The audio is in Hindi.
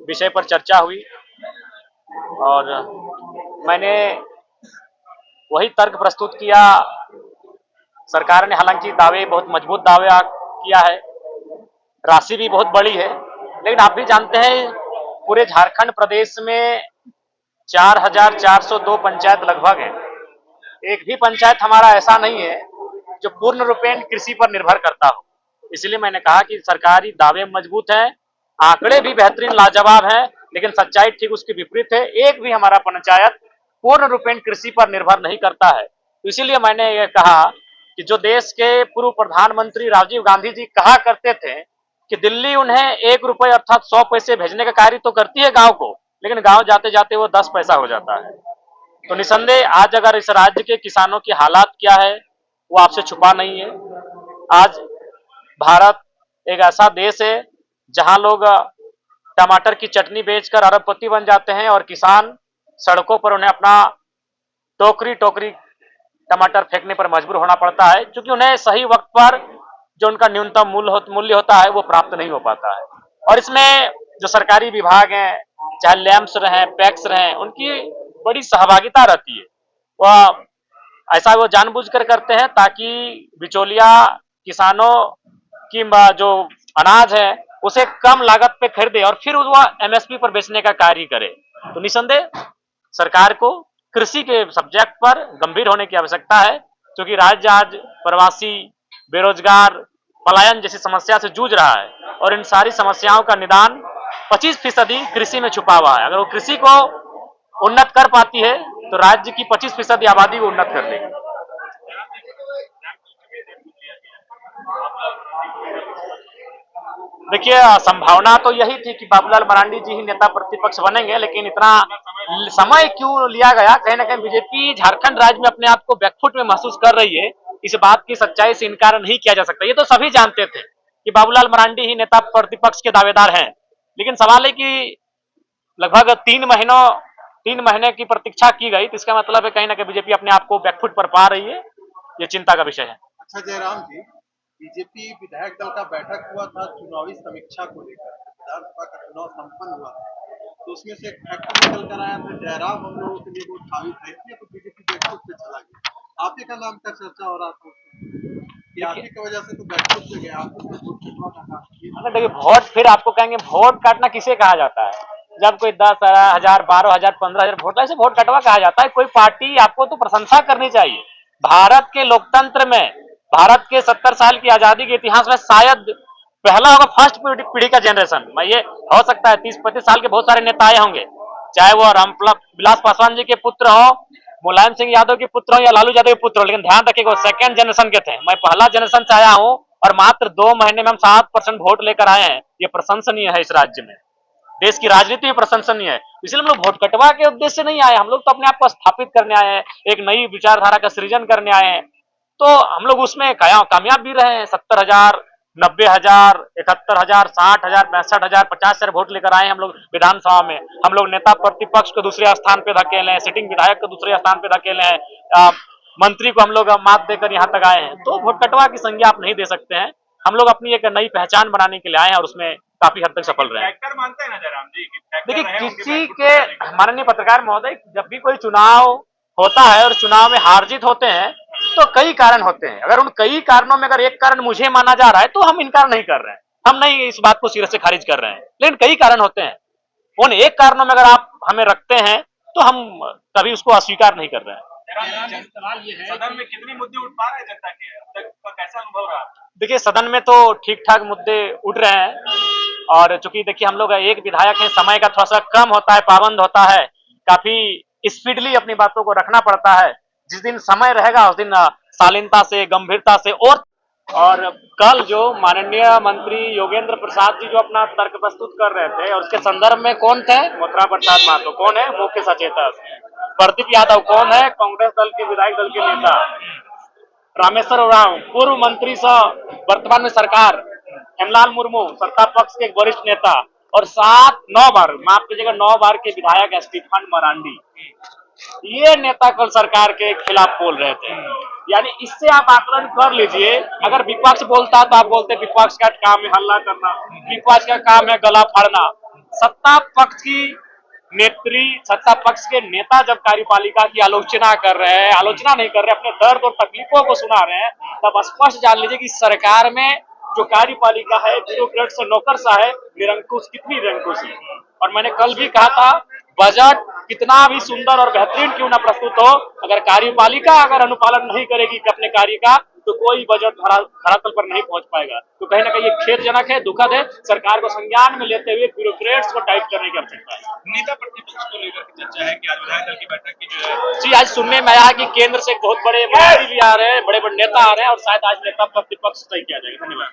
विषय पर चर्चा हुई और मैंने वही तर्क प्रस्तुत किया। सरकार ने हालांकि दावे, बहुत मजबूत दावे किया है, राशि भी बहुत बड़ी है, लेकिन आप भी जानते हैं पूरे झारखंड प्रदेश में 4,402 पंचायत लगभग है। एक भी पंचायत हमारा ऐसा नहीं है जो पूर्ण रूपेण कृषि पर निर्भर करता हो। इसलिए मैंने कहा कि सरकारी दावे मजबूत हैं, आंकड़े भी बेहतरीन लाजवाब हैं, लेकिन सच्चाई ठीक उसके विपरीत है। एक भी हमारा पंचायत पूर्ण रूपेण कृषि पर निर्भर नहीं करता है। तो इसीलिए मैंने ये कहा कि जो देश के पूर्व प्रधानमंत्री राजीव गांधी जी कहा करते थे कि दिल्ली उन्हें 1 रुपए अर्थात 100 पैसे भेजने का कार्य तो करती है गांव को, लेकिन गांव जाते जाते वो 10 पैसा हो जाता है। तो निसंदेह आज अगर इस राज्य के किसानों की हालात क्या है वो आपसे छुपा नहीं है। आज भारत एक ऐसा देश है जहां लोग टमाटर की चटनी बेचकर अरबपति बन जाते हैं और किसान सड़कों पर उन्हें अपना टोकरी टोकरी टमाटर फेंकने पर मजबूर होना पड़ता है, क्योंकि उन्हें सही वक्त पर जो उनका न्यूनतम मूल्य होता है वो प्राप्त नहीं हो पाता है। और इसमें जो सरकारी विभाग हैं, चाहे लैम्स रहे, पैक्स रहे, उनकी बड़ी सहभागिता रहती है। वह ऐसा वो जानबूझकर करते हैं ताकि बिचौलिया किसानों की जो अनाज है उसे कम लागत पे खरीदे और फिर वह एमएसपी पर बेचने का कार्य करे। तो निसंदेह सरकार को कृषि के सब्जेक्ट पर गंभीर होने की आवश्यकता है, क्योंकि राज्य आज प्रवासी, बेरोजगार, पलायन जैसी समस्या से जूझ रहा है और इन सारी समस्याओं का निदान 25% कृषि में छुपा हुआ है। अगर वो कृषि को उन्नत कर पाती है तो राज्य की 25% आबादी को उन्नत कर लेगी। देखिए, संभावना तो यही थी कि बाबूलाल मरांडी जी ही नेता प्रतिपक्ष बनेंगे, लेकिन इतना समय क्यों लिया गया, कहीं ना कहीं बीजेपी झारखंड राज्य में अपने आप को बैकफुट में महसूस कर रही है। इस बात की सच्चाई से इनकार नहीं किया जा सकता। ये तो सभी जानते थे कि बाबूलाल मरांडी ही नेता प्रतिपक्ष के दावेदार हैं, लेकिन सवाल है कि लगभग 3 महीने की प्रतीक्षा की गई, तो इसका मतलब है कहीं ना कहीं बीजेपी अपने आप को बैकफुट पर पा रही है। ये चिंता का विषय है। अच्छा जयराम जी, बीजेपी विधायक दल का बैठक हुआ था चुनावी समीक्षा को लेकर, विधानसभा का चुनाव संपन्न हुआ था, तो उसमें से एक फैक्टर निकल कर आया था जयराम हम लोगों के लिए बहुत हावी था, इसलिए तो बीजेपी बैकफुट पे चला गया। आप ही का नाम का चर्चा हो रहा था कि आप ही की वजह से तो बैकफुट पे गया, आप ही वोट कटवा का। देखिए, वोट फिर आपको कहेंगे वोट काटना किसे कहा जाता है? जब कोई 10,000, 12,000, 15,000 वोट ऐसे वोट कटवा कहा जाता है। कोई पार्टी आपको तो प्रशंसा करनी चाहिए। भारत के लोकतंत्र में, भारत के 70 साल की आजादी के इतिहास में शायद पहला होगा फर्स्ट पीढ़ी का जनरेशन। मैं ये हो सकता है 30-35 साल के बहुत सारे नेता आए होंगे, चाहे वो रामविलास पासवान जी के पुत्र हो, मुलायम सिंह यादव के पुत्र हो या लालू यादव के पुत्र हो, लेकिन ध्यान रखिएगा वो सेकंड जनरेशन के थे। मैं पहला जनरेशन से आया हूं और मात्र 2 महीने में हम 7% वोट लेकर आए हैं। ये प्रशंसनीय है। इस राज्य में, देश की राजनीति में प्रशंसनीय है। इसलिए हम लोग वोट कटवा के उद्देश्य से नहीं आए, हम लोग तो अपने आप को स्थापित करने आए हैं, एक नई विचारधारा का सृजन करने आए हैं। तो हम लोग उसमें कामयाब भी रहे हैं। 70,000, 90,000, 71,000, 60,000, 65,000, 50,000 वोट लेकर आए हैं हम लोग विधानसभा में। हम लोग नेता प्रतिपक्ष को दूसरे स्थान पे धकेले हैं, सिटिंग विधायक को दूसरे स्थान पे धकेले हैं, मंत्री को हम लोग मात देकर यहाँ तक आए हैं। तो वोट कटवा की संज्ञा आप नहीं दे सकते हैं। हम लोग अपनी एक नई पहचान बनाने के लिए आए हैं और उसमें काफी हद तक सफल रहे हैं। मानते हैं ना जयराम जी? देखिए, किसी के, माननीय पत्रकार महोदय, जब भी कोई चुनाव होता है और चुनाव में हार जीत होते हैं तो कई कारण होते हैं। अगर उन कई कारणों में अगर एक कारण मुझे माना जा रहा है तो हम इनकार नहीं कर रहे हैं, हम नहीं इस बात को सिरे से खारिज कर रहे हैं, लेकिन कई कारण होते हैं। उन एक कारणों में अगर आप हमें रखते हैं तो हम कभी उसको अस्वीकार नहीं कर रहे हैं। सवाल ये है, सदन में कितने मुद्दे उठ पा रहे हैं जनता के, अब तक का कैसा अनुभव रहा? देखिए, सदन में तो ठीक ठाक मुद्दे उठ रहे हैं और चूंकि देखिए हम लोग एक विधायक हैं, समय का थोड़ा सा कम होता है, पाबंद होता है, काफी स्पीडली अपनी बातों को रखना पड़ता है। जिस दिन समय रहेगा उस दिन शालीनता से, गंभीरता से। और कल जो माननीय मंत्री योगेंद्र प्रसाद जी जो अपना तर्क प्रस्तुत कर रहे थे और उसके संदर्भ में कौन थे? मथुरा प्रसाद महतो कौन है? मुख्य सचेतक। प्रदीप यादव कौन है? कांग्रेस दल के विधायक दल के नेता। रामेश्वर उरांव पूर्व मंत्री सह वर्तमान में सरकार, हेमलाल मुर्मू सत्ता पक्ष के एक वरिष्ठ नेता और 9 बार, माफ कीजिएगा, 9 बार के विधायक स्टीफन मरांडी, ये नेता कल सरकार के खिलाफ बोल रहे थे। यानी इससे आप आकलन कर लीजिए, अगर विपक्ष बोलता तो आप बोलते विपक्ष का काम है हल्ला करना, विपक्ष का काम है गला फाड़ना। सत्ता पक्ष की नेत्री, सत्ता पक्ष के नेता जब कार्यपालिका की आलोचना कर रहे हैं, आलोचना नहीं कर रहे, अपने दर्द और तकलीफों को सुना रहे हैं, तब स्पष्ट जान लीजिए कि सरकार में जो कार्यपालिका है, ब्यूरोक्रेट से नौकरशाह है, निरंकुश, कितनी निरंकुश है। और मैंने कल भी कहा था, बजट कितना भी सुंदर और बेहतरीन क्यों ना प्रस्तुत हो, अगर कार्यपालिका अगर अनुपालन नहीं करेगी अपने कार्य का, तो कोई बजट धरातल पर नहीं पहुंच पाएगा। तो कहीं ना कहीं ये खेदजनक है, दुखद है। सरकार को संज्ञान में लेते हुए ब्यूरोक्रेट्स को टाइट करने की आवश्यकता है। नेता प्रतिपक्ष को लेकर के चर्चा है कि आज विधायक दल की बैठक की जो है जी, आज सुनने में आया कि केंद्र से बहुत बड़े मंत्री भी आ रहे हैं, बड़े बड़े नेता आ रहे हैं, और शायद आज नेता प्रतिपक्ष तय किया जाएगा। धन्यवाद।